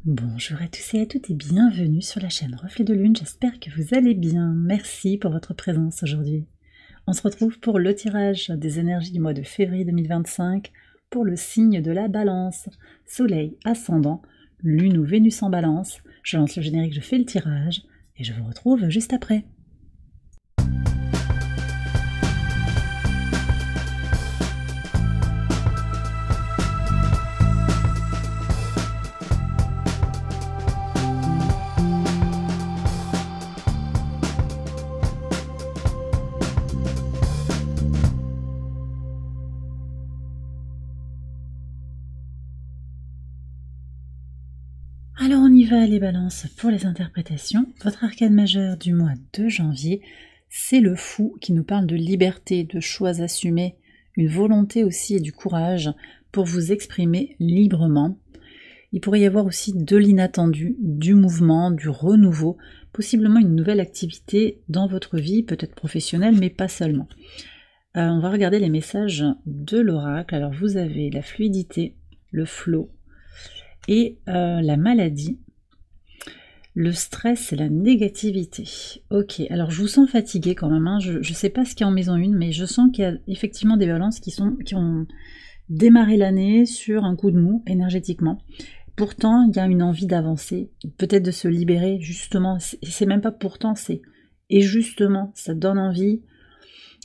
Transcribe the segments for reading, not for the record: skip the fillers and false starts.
Bonjour à tous et à toutes et bienvenue sur la chaîne Reflet de Lune, j'espère que vous allez bien. Merci pour votre présence aujourd'hui. On se retrouve pour le tirage des énergies du mois de février 2025 pour le signe de la Balance. Soleil ascendant, Lune ou Vénus en Balance. Je lance le générique, je fais le tirage et je vous retrouve juste après. Alors on y va les balances pour les interprétations. Votre arcane majeur du mois de janvier, c'est le fou qui nous parle de liberté, de choix assumés, une volonté aussi et du courage pour vous exprimer librement. Il pourrait y avoir aussi de l'inattendu, du mouvement, du renouveau, possiblement une nouvelle activité dans votre vie, peut-être professionnelle, mais pas seulement. On va regarder les messages de l'oracle. Alors vous avez la fluidité, le flow, et la maladie, le stress et la négativité. Ok, alors je vous sens fatigué quand même, hein. Je ne sais pas ce qu'il y a en maison 1, mais je sens qu'il y a effectivement des balances qui ont démarré l'année sur un coup de mou énergétiquement. Pourtant, il y a une envie d'avancer, peut-être de se libérer, justement, c'est même pas pourtant, c'est et justement, ça donne envie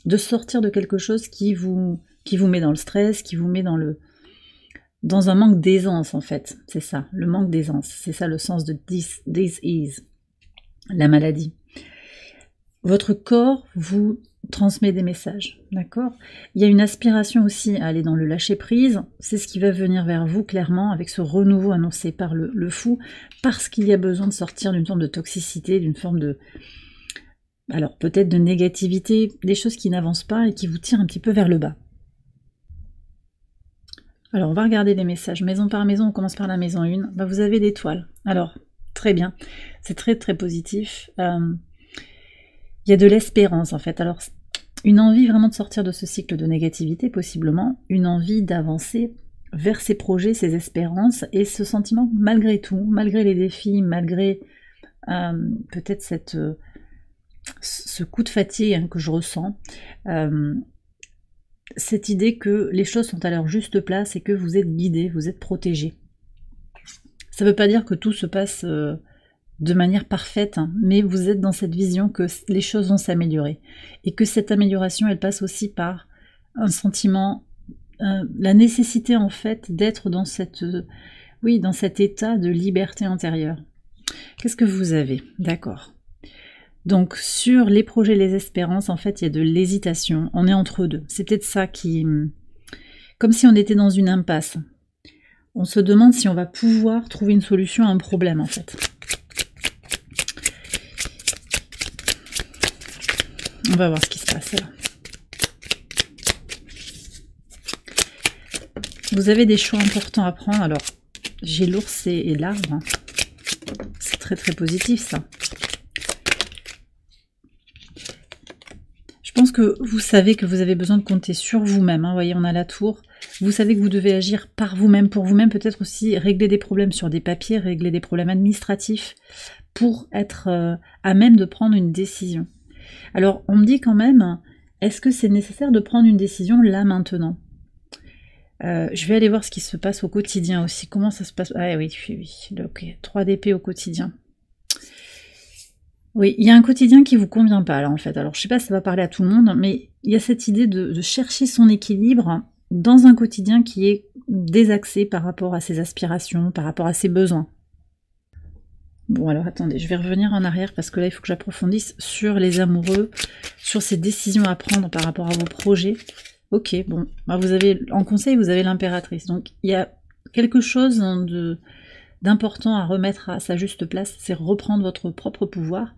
de sortir de quelque chose qui vous met dans le stress, qui vous met dans un manque d'aisance en fait, c'est ça, le manque d'aisance, c'est ça le sens de this is, la maladie. Votre corps vous transmet des messages, d'accord? Il y a une aspiration aussi à aller dans le lâcher-prise, c'est ce qui va venir vers vous clairement avec ce renouveau annoncé par le fou, parce qu'il y a besoin de sortir d'une forme de toxicité, d'une forme de... alors peut-être de négativité, des choses qui n'avancent pas et qui vous tirent un petit peu vers le bas. Alors, on va regarder les messages. Maison par maison, on commence par la maison 1. Bah, vous avez l'étoile. Alors, très bien. C'est très, très positif. Il y a de l'espérance, en fait. Alors, une envie vraiment de sortir de ce cycle de négativité, possiblement. Une envie d'avancer vers ses projets, ses espérances. Et ce sentiment, malgré tout, malgré les défis, malgré peut-être ce coup de fatigue hein, que je ressens, cette idée que les choses sont à leur juste place et que vous êtes guidé, vous êtes protégé. Ça ne veut pas dire que tout se passe de manière parfaite, hein, mais vous êtes dans cette vision que les choses vont s'améliorer. Et que cette amélioration, elle passe aussi par un sentiment, la nécessité en fait d'être dans dans cet état de liberté intérieure. Qu'est-ce que vous avez? D'accord. Donc sur les projets, les espérances, en fait, il y a de l'hésitation. On est entre deux. C'est peut-être ça qui... comme si on était dans une impasse. On se demande si on va pouvoir trouver une solution à un problème, en fait. On va voir ce qui se passe là. Vous avez des choix importants à prendre. Alors, j'ai l'ours et l'arbre. C'est très très positif ça. Je pense que vous savez que vous avez besoin de compter sur vous-même. Hein. Vous voyez, on a la tour. Vous savez que vous devez agir par vous-même, pour vous-même, peut-être aussi régler des problèmes sur des papiers, régler des problèmes administratifs, pour être à même de prendre une décision. Alors, on me dit quand même, est-ce que c'est nécessaire de prendre une décision là, maintenant? Je vais aller voir ce qui se passe au quotidien aussi. Comment ça se passe? Ah oui, ok. 3 d'épée au quotidien. Oui, il y a un quotidien qui vous convient pas là en fait. Alors je sais pas si ça va parler à tout le monde, mais il y a cette idée de chercher son équilibre dans un quotidien qui est désaxé par rapport à ses aspirations, par rapport à ses besoins. Bon alors attendez, je vais revenir en arrière parce que là il faut que j'approfondisse sur les amoureux, sur ces décisions à prendre par rapport à vos projets. Ok, bon, bah vous avez en conseil, vous avez l'impératrice. Donc il y a quelque chose d'important à remettre à sa juste place, c'est reprendre votre propre pouvoir.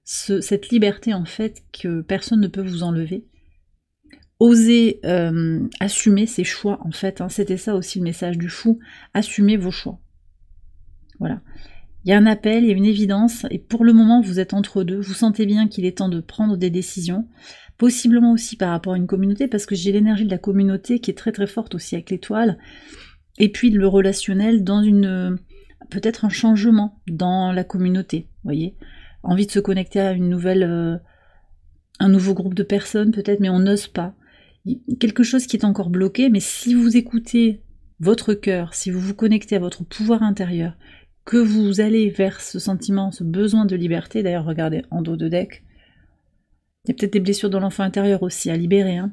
Cette liberté en fait que personne ne peut vous enlever. Osez assumer ses choix en fait, hein. C'était ça aussi le message du fou, assumez vos choix. Voilà. Il y a un appel, il y a une évidence, et pour le moment vous êtes entre deux, vous sentez bien qu'il est temps de prendre des décisions, possiblement aussi par rapport à une communauté, parce que j'ai l'énergie de la communauté qui est très très forte aussi avec l'étoile, et puis le relationnel dans peut-être un changement dans la communauté, voyez, envie de se connecter à une nouvelle, un nouveau groupe de personnes peut-être, mais on n'ose pas. Quelque chose qui est encore bloqué, mais si vous écoutez votre cœur, si vous vous connectez à votre pouvoir intérieur, que vous allez vers ce sentiment, ce besoin de liberté, d'ailleurs regardez en dos de deck, il y a peut-être des blessures dans l'enfant intérieur aussi à libérer, hein.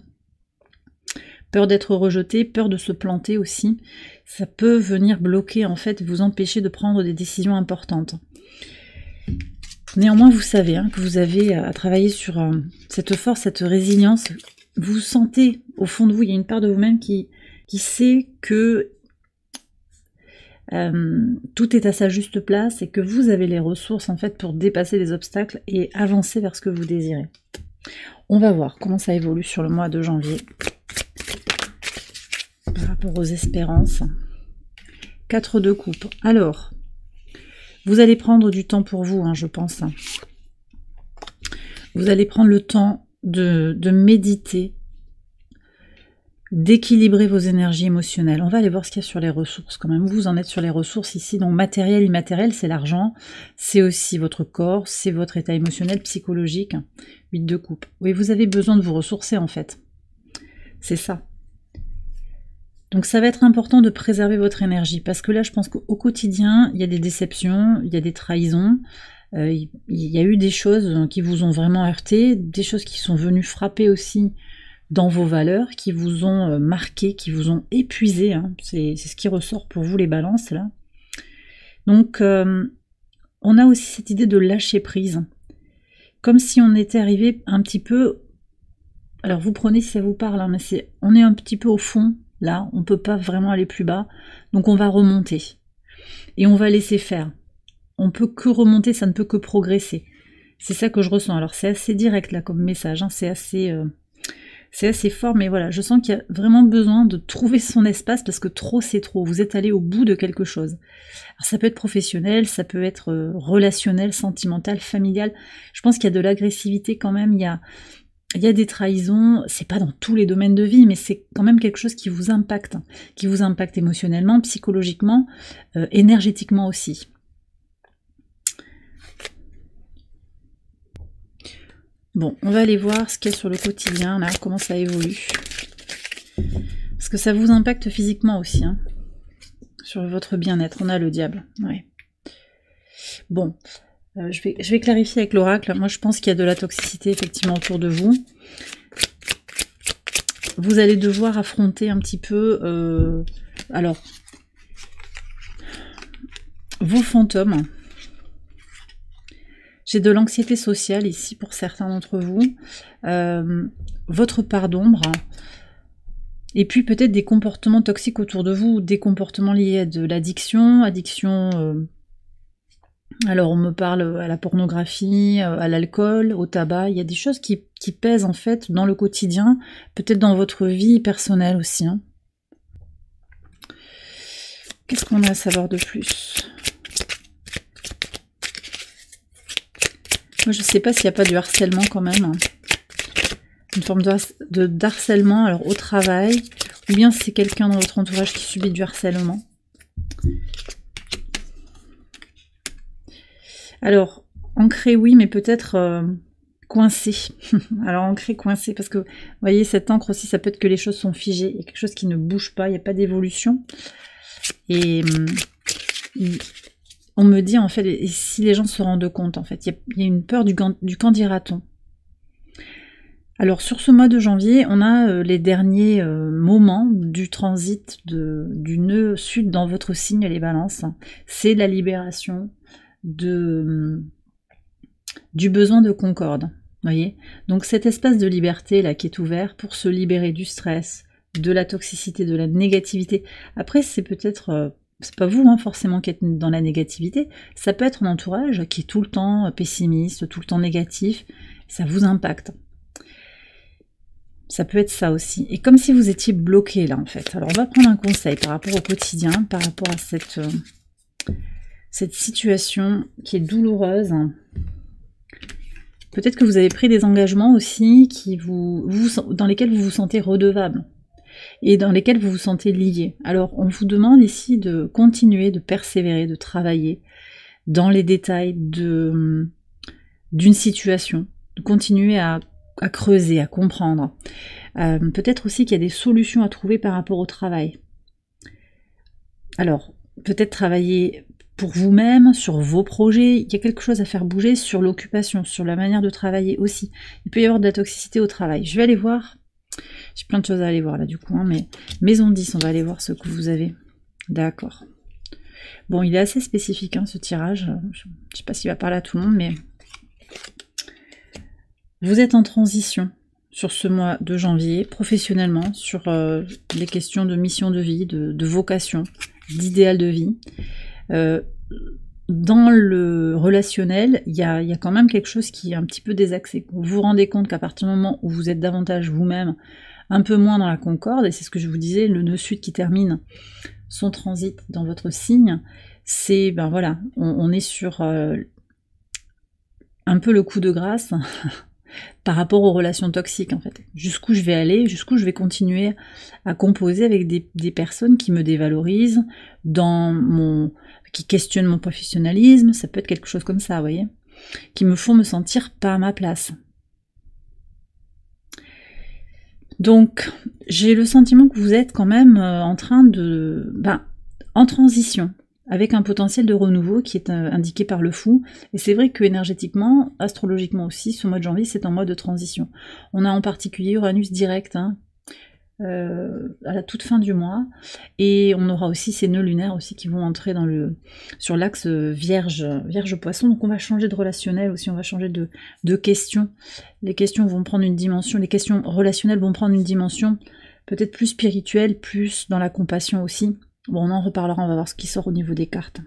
Peur d'être rejeté, peur de se planter aussi, ça peut venir bloquer en fait, vous empêcher de prendre des décisions importantes. Néanmoins, vous savez hein, que vous avez à travailler sur cette force, cette résilience. Vous sentez au fond de vous, il y a une part de vous-même qui sait que tout est à sa juste place et que vous avez les ressources en fait pour dépasser les obstacles et avancer vers ce que vous désirez. On va voir comment ça évolue sur le mois de janvier par rapport aux espérances. 4 de coupe. Alors, vous allez prendre du temps pour vous, hein, je pense. Vous allez prendre le temps de méditer, d'équilibrer vos énergies émotionnelles. On va aller voir ce qu'il y a sur les ressources quand même. Vous en êtes sur les ressources ici, donc matériel, immatériel, c'est l'argent, c'est aussi votre corps, c'est votre état émotionnel, psychologique. 8 de coupe. Oui, vous avez besoin de vous ressourcer en fait. C'est ça. Donc ça va être important de préserver votre énergie, parce que là je pense qu'au quotidien, il y a des déceptions, il y a des trahisons, il y a eu des choses qui vous ont vraiment heurté, des choses qui sont venues frapper aussi dans vos valeurs, qui vous ont marqué, qui vous ont épuisé, hein. C'est ce qui ressort pour vous les balances là. Donc on a aussi cette idée de lâcher prise, comme si on était arrivé un petit peu, alors vous prenez si ça vous parle, hein, mais on est un petit peu au fond. Là, on ne peut pas vraiment aller plus bas, donc on va remonter. Et on va laisser faire. On peut que remonter, ça ne peut que progresser. C'est ça que je ressens. Alors c'est assez direct là comme message, hein. C'est assez fort, mais voilà, je sens qu'il y a vraiment besoin de trouver son espace, parce que trop c'est trop. Vous êtes allé au bout de quelque chose. Alors ça peut être professionnel, ça peut être relationnel, sentimental, familial. Je pense qu'il y a de l'agressivité quand même, il y a des trahisons, c'est pas dans tous les domaines de vie, mais c'est quand même quelque chose qui vous impacte émotionnellement, psychologiquement, énergétiquement aussi. Bon, on va aller voir ce qu'il y a sur le quotidien, là, comment ça évolue. Parce que ça vous impacte physiquement aussi, hein, sur votre bien-être. On a le diable, ouais. Bon. Je vais clarifier avec l'oracle. Moi, je pense qu'il y a de la toxicité effectivement autour de vous. Vous allez devoir affronter un petit peu, alors, vos fantômes. J'ai de l'anxiété sociale ici pour certains d'entre vous. Votre part d'ombre. Et puis peut-être des comportements toxiques autour de vous, des comportements liés à de l'addiction, alors on me parle à la pornographie, à l'alcool, au tabac, il y a des choses qui pèsent en fait dans le quotidien, peut-être dans votre vie personnelle aussi, hein. Qu'est-ce qu'on a à savoir de plus? Moi je sais pas s'il n'y a pas du harcèlement quand même, hein. Une forme d'harcèlement, alors au travail, ou bien c'est quelqu'un dans votre entourage qui subit du harcèlement. Alors, ancré, oui, mais peut-être coincé. Alors, ancré, coincé, parce que, vous voyez, cette encre aussi, ça peut être que les choses sont figées. Il y a quelque chose qui ne bouge pas, il n'y a pas d'évolution. Et on me dit, en fait, et si les gens se rendent compte, en fait, il y a une peur du qu'en dira-t-on. Alors, sur ce mois de janvier, on a les derniers moments du transit du nœud sud dans votre signe, les balances. C'est la libération du besoin de concorde, voyez. Donc cet espace de liberté là qui est ouvert pour se libérer du stress, de la toxicité, de la négativité. Après c'est peut-être, c'est pas vous hein, forcément qui êtes dans la négativité, ça peut être un entourage qui est tout le temps pessimiste, tout le temps négatif, ça vous impacte. Ça peut être ça aussi. Et comme si vous étiez bloqué là en fait. Alors on va prendre un conseil par rapport au quotidien, par rapport à cette situation qui est douloureuse. Peut-être que vous avez pris des engagements aussi dans lesquels vous vous sentez redevable. et dans lesquels vous vous sentez lié. Alors on vous demande ici de continuer, de persévérer, de travailler dans les détails d'une situation, de continuer à creuser, à comprendre. Peut-être aussi qu'il y a des solutions à trouver par rapport au travail. Alors, peut-être travailler pour vous-même, sur vos projets, il y a quelque chose à faire bouger sur l'occupation, sur la manière de travailler aussi. Il peut y avoir de la toxicité au travail. Je vais aller voir, j'ai plein de choses à aller voir là du coup, hein, mais maison 10, on va aller voir ce que vous avez. D'accord. Bon, il est assez spécifique hein, ce tirage, je ne sais pas s'il va parler à tout le monde, mais vous êtes en transition sur ce mois de janvier, professionnellement, sur les questions de mission de vie, de vocation, d'idéal de vie. Dans le relationnel, il y a quand même quelque chose qui est un petit peu désaxé. Vous vous rendez compte qu'à partir du moment où vous êtes davantage vous-même, un peu moins dans la concorde, et c'est ce que je vous disais, le nœud sud qui termine son transit dans votre signe, c'est, ben voilà, on est sur un peu le coup de grâce par rapport aux relations toxiques en fait. Jusqu'où je vais aller, jusqu'où je vais continuer à composer avec des personnes qui me dévalorisent, qui questionnent mon professionnalisme, ça peut être quelque chose comme ça, vous voyez, qui me font me sentir pas à ma place. Donc, j'ai le sentiment que vous êtes quand même en train de... en transition, avec un potentiel de renouveau qui est indiqué par le fou. Et c'est vrai que énergétiquement, astrologiquement aussi, ce mois de janvier, c'est en mode de transition. On a en particulier Uranus direct, hein, à la toute fin du mois, et on aura aussi ces nœuds lunaires aussi qui vont entrer sur l'axe Vierge-Poisson, donc on va changer de relationnel aussi, on va changer de questions. Les questions vont prendre une dimension, les questions relationnelles vont prendre une dimension peut-être plus spirituelle, plus dans la compassion aussi. Bon, on en reparlera, on va voir ce qui sort au niveau des cartes.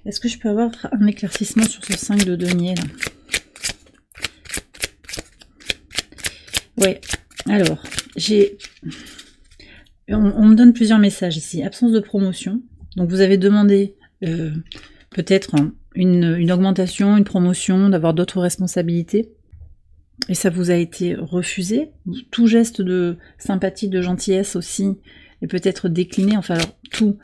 Est-ce que je peux avoir un éclaircissement sur ce 5 de denier là? Ouais, alors, on me donne plusieurs messages ici. Absence de promotion. Donc vous avez demandé peut-être une augmentation, une promotion, d'avoir d'autres responsabilités. Et ça vous a été refusé. Tout geste de sympathie, de gentillesse aussi est peut-être décliné. Enfin, alors, tout,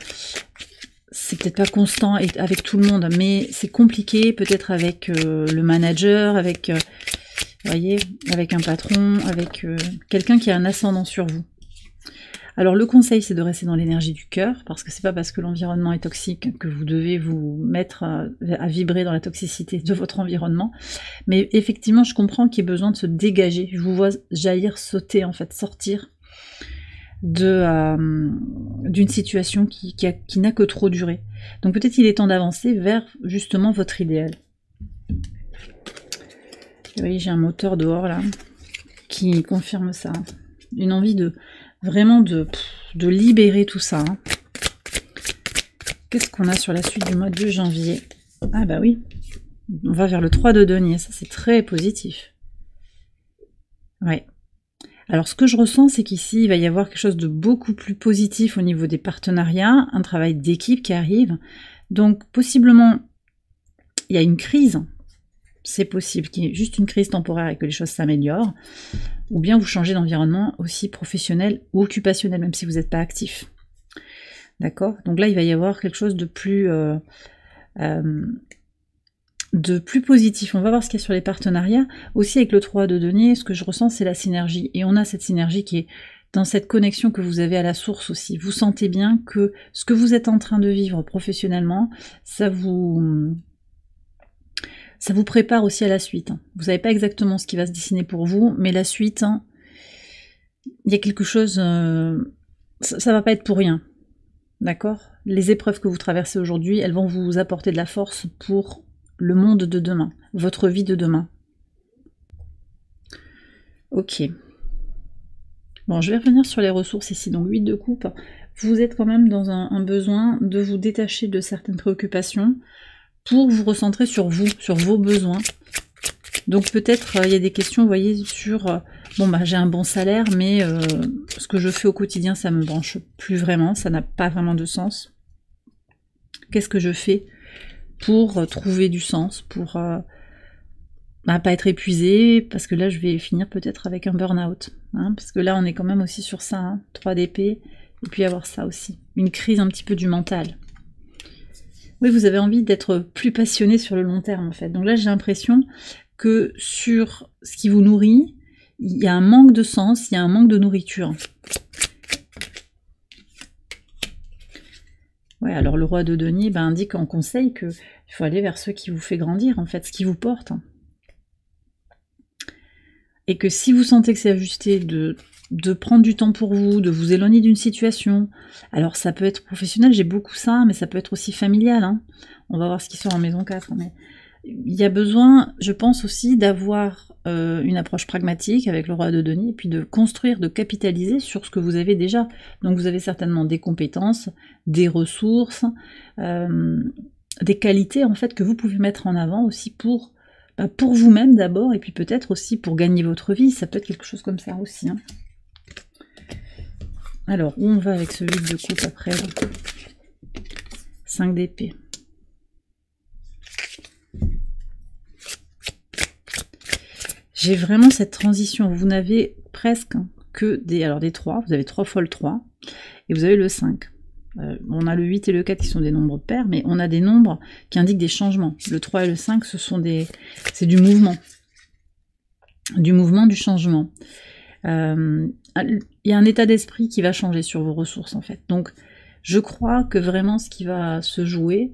c'est peut-être pas constant avec tout le monde, mais c'est compliqué peut-être avec le manager, avec... vous voyez, avec un patron, avec quelqu'un qui a un ascendant sur vous. Alors le conseil, c'est de rester dans l'énergie du cœur, parce que c'est pas parce que l'environnement est toxique que vous devez vous mettre à vibrer dans la toxicité de votre environnement. Mais effectivement, je comprends qu'il y ait besoin de se dégager. Je vous vois jaillir, sauter, en fait, sortir d'une situation qui n'a que trop duré. Donc peut-être qu'il est temps d'avancer vers justement votre idéal. Vous voyez, j'ai un moteur dehors là qui confirme ça. Une envie de vraiment de libérer tout ça. Hein. Qu'est-ce qu'on a sur la suite du mois de janvier? Ah bah oui, on va vers le 3 de denier, ça c'est très positif. Ouais. Alors ce que je ressens, c'est qu'ici, il va y avoir quelque chose de beaucoup plus positif au niveau des partenariats, un travail d'équipe qui arrive. Donc possiblement, il y a une crise. C'est possible qu'il y ait juste une crise temporaire et que les choses s'améliorent, ou bien vous changez d'environnement aussi professionnel ou occupationnel, même si vous n'êtes pas actif. D'accord? Donc là, il va y avoir quelque chose de plus positif. On va voir ce qu'il y a sur les partenariats. Aussi avec le 3 de denier, ce que je ressens, c'est la synergie. Et on a cette synergie qui est dans cette connexion que vous avez à la source aussi. Vous sentez bien que ce que vous êtes en train de vivre professionnellement, ça vous prépare aussi à la suite. Vous savez pas exactement ce qui va se dessiner pour vous, mais la suite, il y a quelque chose, ça va pas être pour rien. D'accord? Les épreuves que vous traversez aujourd'hui, elles vont vous apporter de la force pour le monde de demain, votre vie de demain. Ok. Bon, je vais revenir sur les ressources ici. Donc 8 de coupe, vous êtes quand même dans un besoin de vous détacher de certaines préoccupations, pour vous recentrer sur vous, sur vos besoins. Donc peut-être il y a des questions, vous voyez, sur bon bah j'ai un bon salaire, mais ce que je fais au quotidien, ça me branche plus vraiment, ça n'a pas vraiment de sens. Qu'est-ce que je fais pour trouver du sens, pour pas être épuisé, parce que là je vais finir peut-être avec un burn-out, hein, parce que là on est quand même aussi sur ça, hein, 3 d'épée, et puis avoir ça aussi, une crise un petit peu du mental. Oui, vous avez envie d'être plus passionné sur le long terme en fait, donc là j'ai l'impression que sur ce qui vous nourrit, il y a un manque de sens, il y a un manque de nourriture. Ouais, alors le roi de denier indique en conseil qu'il faut aller vers ce qui vous fait grandir, en fait, ce qui vous porte. Et que si vous sentez que c'est ajusté de prendre du temps pour vous, de vous éloigner d'une situation, alors ça peut être professionnel, j'ai beaucoup ça, mais ça peut être aussi familial. Hein. On va voir ce qui sort en maison 4. Mais il y a besoin, je pense aussi, d'avoir une approche pragmatique avec le roi de denier, et puis de construire, de capitaliser sur ce que vous avez déjà. Donc vous avez certainement des compétences, des ressources, des qualités en fait que vous pouvez mettre en avant aussi pour vous-même d'abord, et puis peut-être aussi pour gagner votre vie, ça peut être quelque chose comme ça aussi. Hein. Alors, où on va avec ce 8 de coupe après 5 d'épée. J'ai vraiment cette transition, vous n'avez presque que des 3, vous avez 3 fois le 3, et vous avez le 5. On a le 8 et le 4 qui sont des nombres pairs, mais on a des nombres qui indiquent des changements. Le 3 et le 5, c'est du mouvement. Du mouvement, du changement. Il y a un état d'esprit qui va changer sur vos ressources, en fait. Donc, je crois que vraiment ce qui va se jouer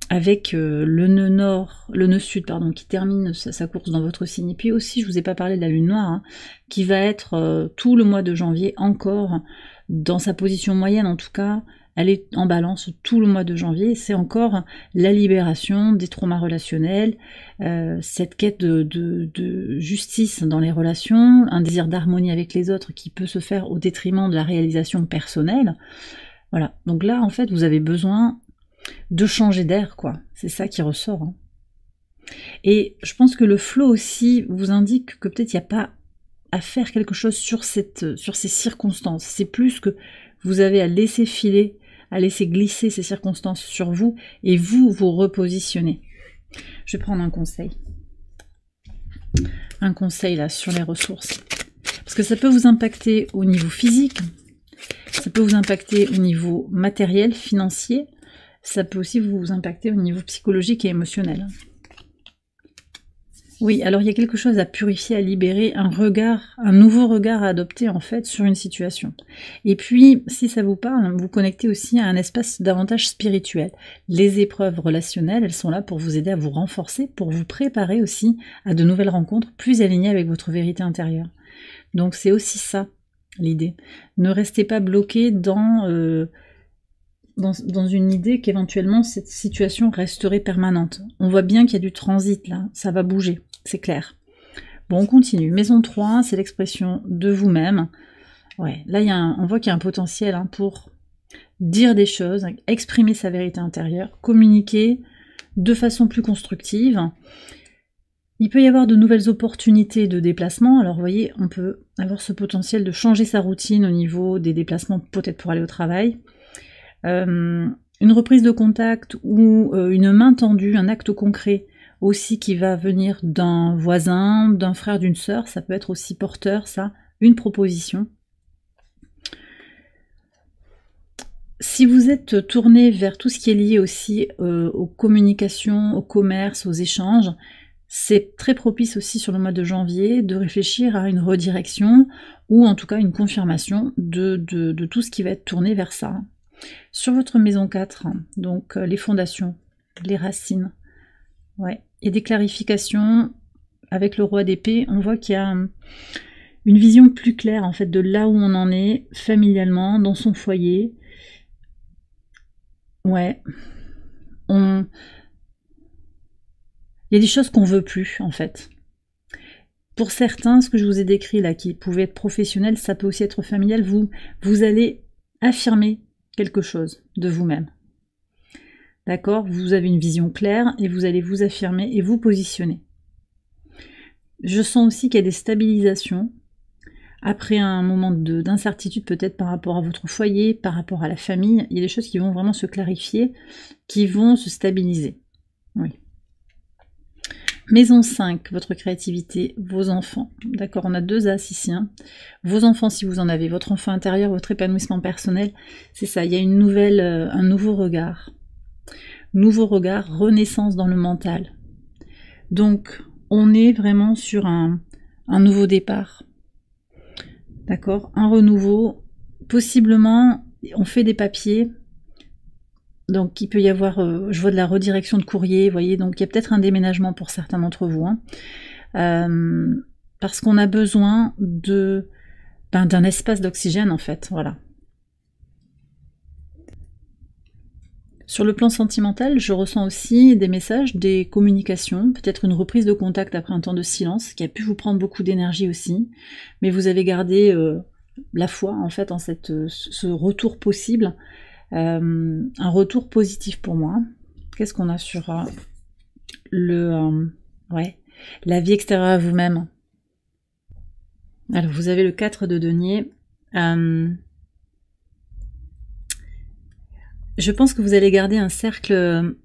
avec le nœud sud, pardon, qui termine sa course dans votre signe. Et puis aussi, je vous ai pas parlé de la lune noire, hein, qui va être tout le mois de janvier encore dans sa position moyenne, en tout cas. Elle est en balance tout le mois de janvier, c'est encore la libération des traumas relationnels, cette quête de justice dans les relations, un désir d'harmonie avec les autres qui peut se faire au détriment de la réalisation personnelle. Voilà, donc là en fait vous avez besoin de changer d'air, quoi, c'est ça qui ressort. Hein. Et je pense que le flow aussi vous indique que peut-être il n'y a pas à faire quelque chose sur ces circonstances, c'est plus que vous avez à laisser filer, à laisser glisser ces circonstances sur vous, et vous repositionnez. Je vais prendre un conseil. Un conseil là sur les ressources. Parce que ça peut vous impacter au niveau physique, ça peut vous impacter au niveau matériel, financier, ça peut aussi vous impacter au niveau psychologique et émotionnel. Oui, alors il y a quelque chose à purifier, à libérer, un nouveau regard à adopter en fait sur une situation. Et puis, si ça vous parle, vous connectez aussi à un espace davantage spirituel. Les épreuves relationnelles, elles sont là pour vous aider à vous renforcer, pour vous préparer aussi à de nouvelles rencontres plus alignées avec votre vérité intérieure. Donc c'est aussi ça l'idée. Ne restez pas bloqué dans une idée qu'éventuellement cette situation resterait permanente. On voit bien qu'il y a du transit là, ça va bouger. C'est clair. Bon, on continue. Maison 3, c'est l'expression de vous-même. Ouais, là, on voit qu'il y a un potentiel hein, pour dire des choses, exprimer sa vérité intérieure, communiquer de façon plus constructive. Il peut y avoir de nouvelles opportunités de déplacement. Alors, vous voyez, on peut avoir ce potentiel de changer sa routine au niveau des déplacements, peut-être pour aller au travail. Une reprise de contact ou une main tendue, un acte concret aussi qui va venir d'un voisin, d'un frère, d'une sœur, ça peut être aussi porteur, ça, une proposition. Si vous êtes tourné vers tout ce qui est lié aussi aux communications, au commerce, aux échanges, c'est très propice aussi sur le mois de janvier de réfléchir à une redirection ou en tout cas une confirmation de tout ce qui va être tourné vers ça. Sur votre maison 4, donc les fondations, les racines, ouais. Il y a des clarifications avec le roi d'épée, on voit qu'il y a une vision plus claire en fait de là où on en est familialement, dans son foyer. Ouais. Il y a des choses qu'on veut plus en fait. Pour certains, ce que je vous ai décrit là, qui pouvait être professionnel, ça peut aussi être familial, vous allez affirmer quelque chose de vous-même. D'accord? Vous avez une vision claire et vous allez vous affirmer et vous positionner. Je sens aussi qu'il y a des stabilisations après un moment d'incertitude peut-être par rapport à votre foyer, par rapport à la famille. Il y a des choses qui vont vraiment se clarifier, qui vont se stabiliser. Oui. Maison 5, votre créativité, vos enfants. D'accord, on a 2 As ici. Hein. Vos enfants, si vous en avez, votre enfant intérieur, votre épanouissement personnel, c'est ça, il y a une nouvelle, un nouveau regard. Nouveau regard, renaissance dans le mental. Donc, on est vraiment sur un nouveau départ. D'accord, un renouveau. Possiblement, on fait des papiers. Donc, il peut y avoir, je vois de la redirection de courrier, vous voyez, donc il y a peut-être un déménagement pour certains d'entre vous. Hein. Parce qu'on a besoin d'un espace d'oxygène, en fait, voilà. Sur le plan sentimental, je ressens aussi des messages, des communications, peut-être une reprise de contact après un temps de silence, qui a pu vous prendre beaucoup d'énergie aussi, mais vous avez gardé la foi, en fait, en ce retour possible, un retour positif pour moi. Qu'est-ce qu'on a sur la vie extérieure à vous-même? Alors, vous avez le 4 de denier. Je pense que vous allez garder un cercle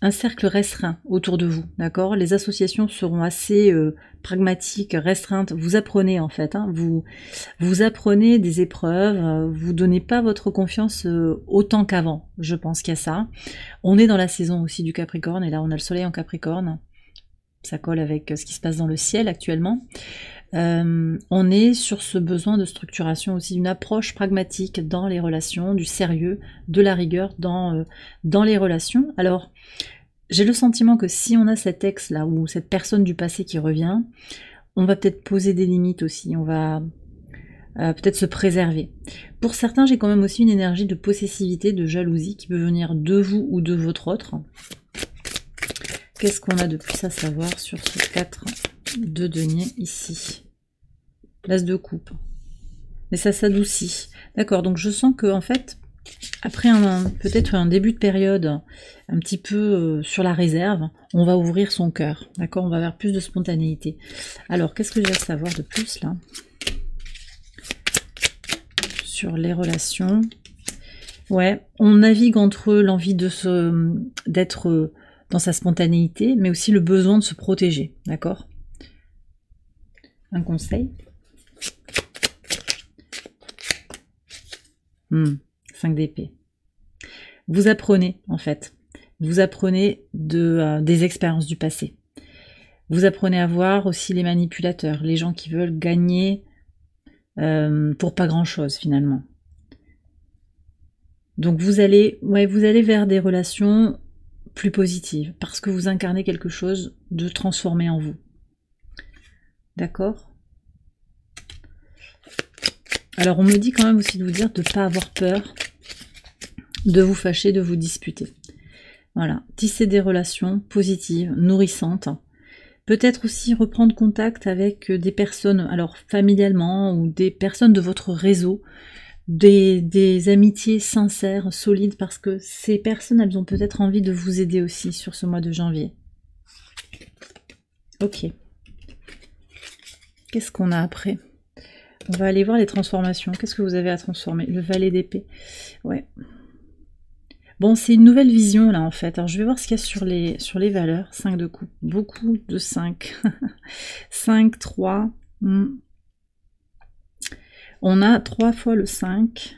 restreint autour de vous, d'accord? Les associations seront assez pragmatiques, restreintes. Vous apprenez en fait, hein, vous apprenez des épreuves, vous donnez pas votre confiance autant qu'avant. Je pense qu'il y a ça. On est dans la saison aussi du Capricorne, et là on a le soleil en Capricorne. Ça colle avec ce qui se passe dans le ciel actuellement. On est sur ce besoin de structuration aussi, une approche pragmatique dans les relations, du sérieux, de la rigueur dans les relations. Alors, j'ai le sentiment que si on a cet ex-là, ou cette personne du passé qui revient, on va peut-être poser des limites aussi, on va peut-être se préserver. Pour certains, j'ai quand même aussi une énergie de possessivité, de jalousie qui peut venir de vous ou de votre autre. Qu'est-ce qu'on a de plus à savoir sur ce 4 de denier ici? L'As de coupe. Mais ça s'adoucit. D'accord, donc je sens que en fait, après peut-être un début de période un petit peu sur la réserve, on va ouvrir son cœur. D'accord, on va vers plus de spontanéité. Alors, qu'est-ce que j'ai à savoir de plus là? Sur les relations. Ouais, on navigue entre l'envie d'être dans sa spontanéité, mais aussi le besoin de se protéger, d'accord? Un conseil. 5 d'épée. Vous apprenez, en fait. Vous apprenez des expériences du passé. Vous apprenez à voir aussi les manipulateurs, les gens qui veulent gagner pour pas grand-chose, finalement. Donc vous allez vers des relations plus positives, parce que vous incarnez quelque chose de transformé en vous. D'accord? Alors on me dit quand même aussi de vous dire de ne pas avoir peur de vous fâcher, de vous disputer. Voilà, tisser des relations positives, nourrissantes. Peut-être aussi reprendre contact avec des personnes, alors familialement, ou des personnes de votre réseau, des amitiés sincères, solides, parce que ces personnes, elles ont peut-être envie de vous aider aussi sur ce mois de janvier. Ok. Qu'est-ce qu'on a après? On va aller voir les transformations. Qu'est-ce que vous avez à transformer? Le valet d'épée. Ouais. Bon, c'est une nouvelle vision là en fait. Alors je vais voir ce qu'il y a sur les valeurs. 5 de coupe. Beaucoup de 5. 5, 3. On a 3 fois le 5.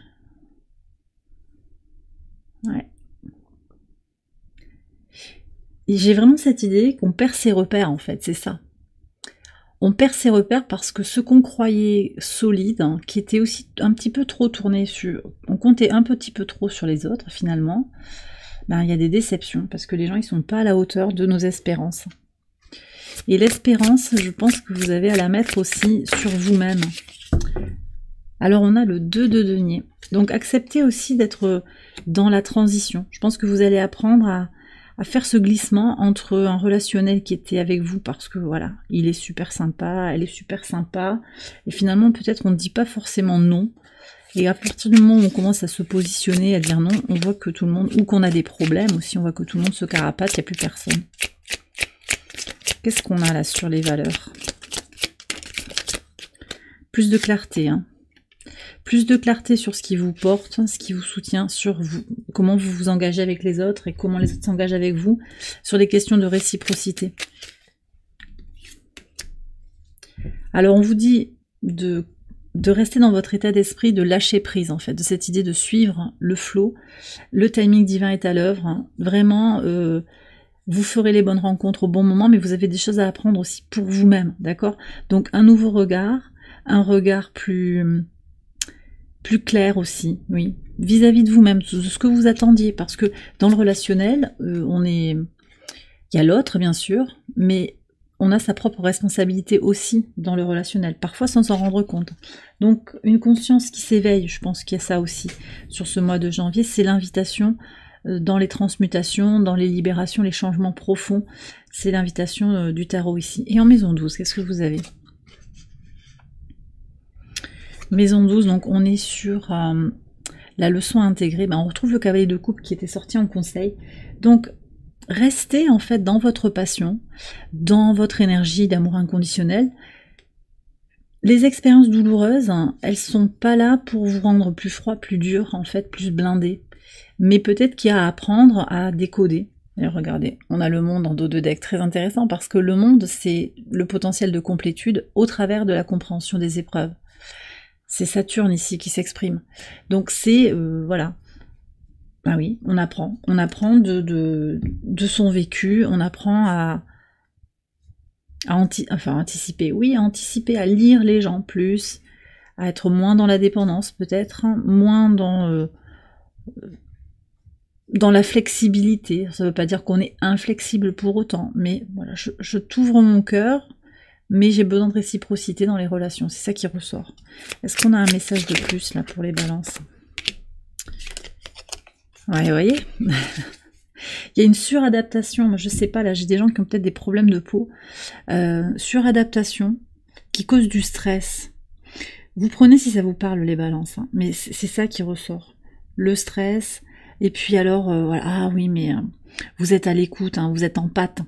Ouais. J'ai vraiment cette idée qu'on perd ses repères en fait, c'est ça. On perd ses repères parce que ce qu'on croyait solide, hein, qui était aussi un petit peu trop tourné sur... On comptait un petit peu trop sur les autres, finalement. Ben, il y a des déceptions, parce que les gens, ils sont pas à la hauteur de nos espérances. Et l'espérance, je pense que vous avez à la mettre aussi sur vous-même. Alors, on a le 2 de denier. Donc, acceptez aussi d'être dans la transition. Je pense que vous allez apprendre à faire ce glissement entre un relationnel qui était avec vous parce que voilà, il est super sympa, elle est super sympa, et finalement peut-être on ne dit pas forcément non, et à partir du moment où on commence à se positionner, à dire non, on voit que tout le monde, ou qu'on a des problèmes aussi, on voit que tout le monde se carapate, il n'y a plus personne. Qu'est-ce qu'on a là sur les valeurs? Plus de clarté, hein. Plus de clarté sur ce qui vous porte, ce qui vous soutient, sur vous, comment vous vous engagez avec les autres et comment les autres s'engagent avec vous, sur les questions de réciprocité. Alors on vous dit de rester dans votre état d'esprit, de lâcher prise en fait, de cette idée de suivre le flow. Le timing divin est à l'œuvre, hein. Vraiment, vous ferez les bonnes rencontres au bon moment, mais vous avez des choses à apprendre aussi pour vous-même, d'accord? Donc un nouveau regard, un regard plus clair aussi, oui, vis-à-vis de vous-même, de ce que vous attendiez, parce que dans le relationnel, il y a l'autre bien sûr, mais on a sa propre responsabilité aussi dans le relationnel, parfois sans s'en rendre compte. Donc une conscience qui s'éveille, je pense qu'il y a ça aussi sur ce mois de janvier, c'est l'invitation dans les transmutations, dans les libérations, les changements profonds, c'est l'invitation du tarot ici. Et en maison 12, qu'est-ce que vous avez? Maison 12, donc on est sur la leçon intégrée. On retrouve le cavalier de coupe qui était sorti en conseil. Donc restez en fait dans votre passion, dans votre énergie d'amour inconditionnel. Les expériences douloureuses, hein, elles sont pas là pour vous rendre plus froid, plus dur, en fait, plus blindé. Mais peut-être qu'il y a à apprendre à décoder. Et regardez, on a le monde en dos de deck, très intéressant, parce que le monde, c'est le potentiel de complétude au travers de la compréhension des épreuves. C'est Saturne ici qui s'exprime. Donc c'est, voilà. Ah oui, on apprend de son vécu, on apprend à anticiper, oui, à anticiper, à lire les gens plus, à être moins dans la dépendance peut-être, hein, moins dans la flexibilité. Ça ne veut pas dire qu'on est inflexible pour autant, mais voilà, je t'ouvre mon cœur, mais j'ai besoin de réciprocité dans les relations, c'est ça qui ressort. Est-ce qu'on a un message de plus là pour les balances? Ouais, vous voyez. Il y a une suradaptation, moi je sais pas, là j'ai des gens qui ont peut-être des problèmes de peau, suradaptation qui cause du stress. Vous prenez si ça vous parle les balances, hein, mais c'est ça qui ressort. Le stress, et puis alors, voilà, ah oui mais vous êtes à l'écoute, hein, vous êtes en pâte.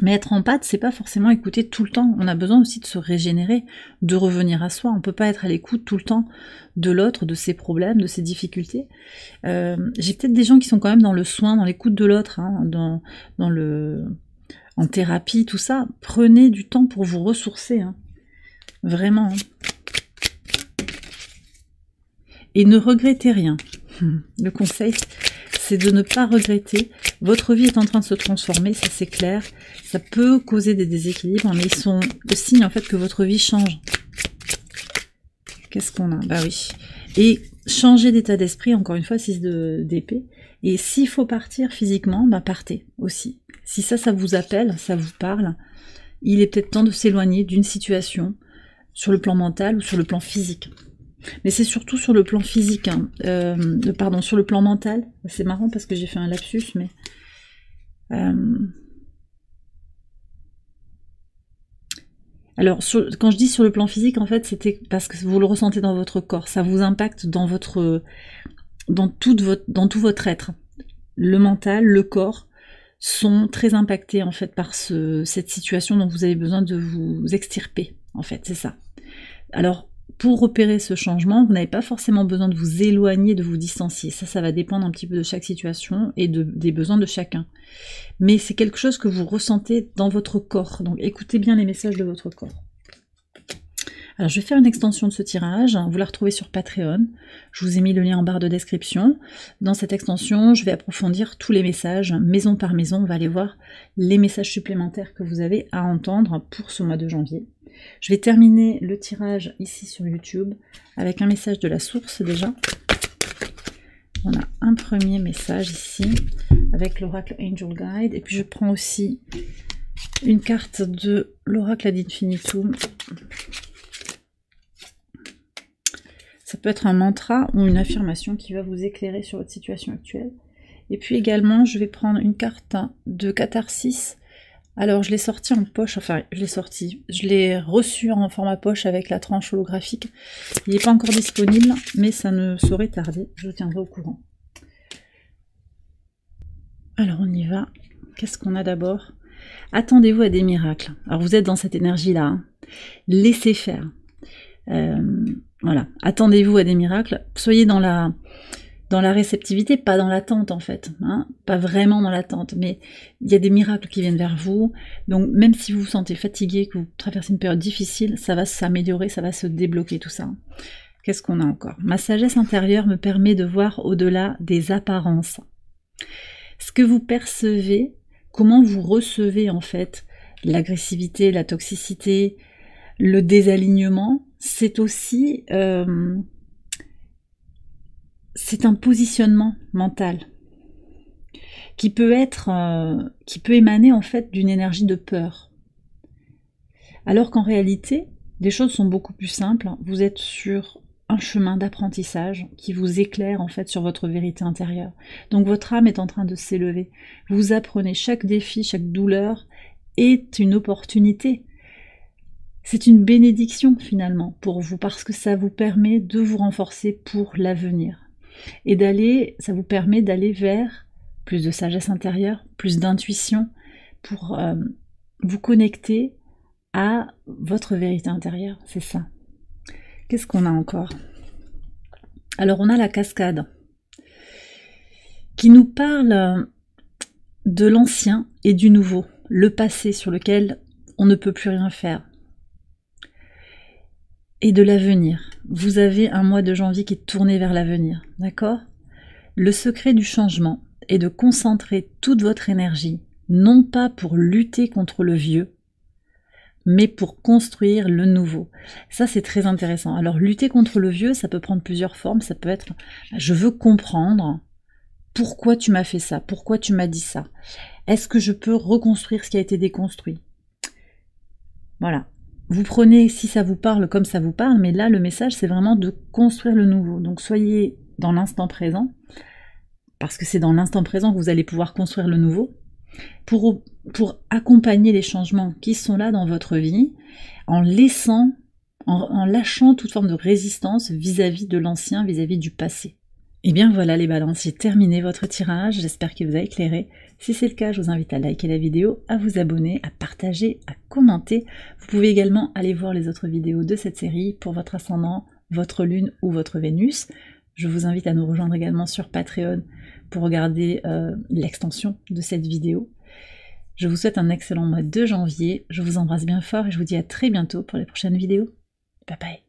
Mais être en pâte, c'est pas forcément écouter tout le temps. On a besoin aussi de se régénérer, de revenir à soi. On peut pas être à l'écoute tout le temps de l'autre, de ses problèmes, de ses difficultés. J'ai peut-être des gens qui sont quand même dans le soin, dans l'écoute de l'autre, hein, en thérapie, tout ça. Prenez du temps pour vous ressourcer, hein. Vraiment. Hein. Et ne regrettez rien. Le conseil, c'est de ne pas regretter. Votre vie est en train de se transformer, ça c'est clair. Ça peut causer des déséquilibres, mais ils sont le signe en fait que votre vie change. Qu'est-ce qu'on a? Bah oui. Et changer d'état d'esprit, encore une fois, 6 d'épée. Et s'il faut partir physiquement, bah partez aussi. Si ça vous appelle, ça vous parle, il est peut-être temps de s'éloigner d'une situation sur le plan mental ou sur le plan physique. Mais c'est surtout sur le plan physique, hein. Pardon, sur le plan mental. C'est marrant parce que j'ai fait un lapsus, mais... Alors, quand je dis sur le plan physique, en fait, c'était parce que vous le ressentez dans votre corps. Ça vous impacte dans tout votre être. Le mental, le corps sont très impactés, en fait, par cette situation dont vous avez besoin de vous extirper, en fait, c'est ça. Alors, pour opérer ce changement, vous n'avez pas forcément besoin de vous éloigner, de vous distancier. Ça va dépendre un petit peu de chaque situation et des besoins de chacun. Mais c'est quelque chose que vous ressentez dans votre corps. Donc écoutez bien les messages de votre corps. Alors je vais faire une extension de ce tirage. Vous la retrouvez sur Patreon. Je vous ai mis le lien en barre de description. Dans cette extension, je vais approfondir tous les messages, maison par maison. On va aller voir les messages supplémentaires que vous avez à entendre pour ce mois de janvier. Je vais terminer le tirage ici sur YouTube avec un message de la source déjà. On a un premier message ici avec l'oracle Angel Guide et puis je prends aussi une carte de l'oracle ad infinitum. Ça peut être un mantra ou une affirmation qui va vous éclairer sur votre situation actuelle. Et puis également je vais prendre une carte de catharsis. Alors je l'ai sorti en poche, enfin je l'ai reçu en format poche avec la tranche holographique. Il n'est pas encore disponible, mais ça ne saurait tarder, je vous tiendrai au courant. Alors on y va. Qu'est-ce qu'on a d'abord? Attendez-vous à des miracles. Alors vous êtes dans cette énergie-là, hein. Laissez faire. Voilà, attendez-vous à des miracles. Soyez dans dans la réceptivité, pas dans l'attente en fait, hein, pas vraiment dans l'attente, mais il y a des miracles qui viennent vers vous, donc même si vous vous sentez fatigué, que vous traversez une période difficile, ça va s'améliorer, ça va se débloquer tout ça. Qu'est-ce qu'on a encore? Ma sagesse intérieure me permet de voir au-delà des apparences. Ce que vous percevez, comment vous recevez en fait l'agressivité, la toxicité, le désalignement, c'est aussi... c'est un positionnement mental qui peut émaner en fait d'une énergie de peur. Alors qu'en réalité, les choses sont beaucoup plus simples. Vous êtes sur un chemin d'apprentissage qui vous éclaire en fait sur votre vérité intérieure. Donc votre âme est en train de s'élever. Vous apprenez, chaque défi, chaque douleur est une opportunité. C'est une bénédiction finalement pour vous parce que ça vous permet de vous renforcer pour l'avenir. Et ça vous permet d'aller vers plus de sagesse intérieure, plus d'intuition, pour vous connecter à votre vérité intérieure, c'est ça. Qu'est-ce qu'on a encore? Alors on a la cascade, qui nous parle de l'ancien et du nouveau, le passé sur lequel on ne peut plus rien faire. Et de l'avenir. Vous avez un mois de janvier qui est tourné vers l'avenir, d'accord? Le secret du changement est de concentrer toute votre énergie, non pas pour lutter contre le vieux, mais pour construire le nouveau. Ça, c'est très intéressant. Alors, lutter contre le vieux, ça peut prendre plusieurs formes. Ça peut être, je veux comprendre pourquoi tu m'as fait ça, pourquoi tu m'as dit ça. Est-ce que je peux reconstruire ce qui a été déconstruit? Voilà. Vous prenez, si ça vous parle, comme ça vous parle, mais là, le message, c'est vraiment de construire le nouveau. Donc, soyez dans l'instant présent, parce que c'est dans l'instant présent que vous allez pouvoir construire le nouveau, pour accompagner les changements qui sont là dans votre vie, en lâchant toute forme de résistance vis-à-vis de l'ancien, vis-à-vis du passé. Et bien voilà les balances, j'ai terminé votre tirage, j'espère qu'il vous a éclairé. Si c'est le cas, je vous invite à liker la vidéo, à vous abonner, à partager, à commenter. Vous pouvez également aller voir les autres vidéos de cette série pour votre ascendant, votre lune ou votre Vénus. Je vous invite à nous rejoindre également sur Patreon pour regarder l'extension de cette vidéo. Je vous souhaite un excellent mois de janvier, je vous embrasse bien fort et je vous dis à très bientôt pour les prochaines vidéos. Bye bye.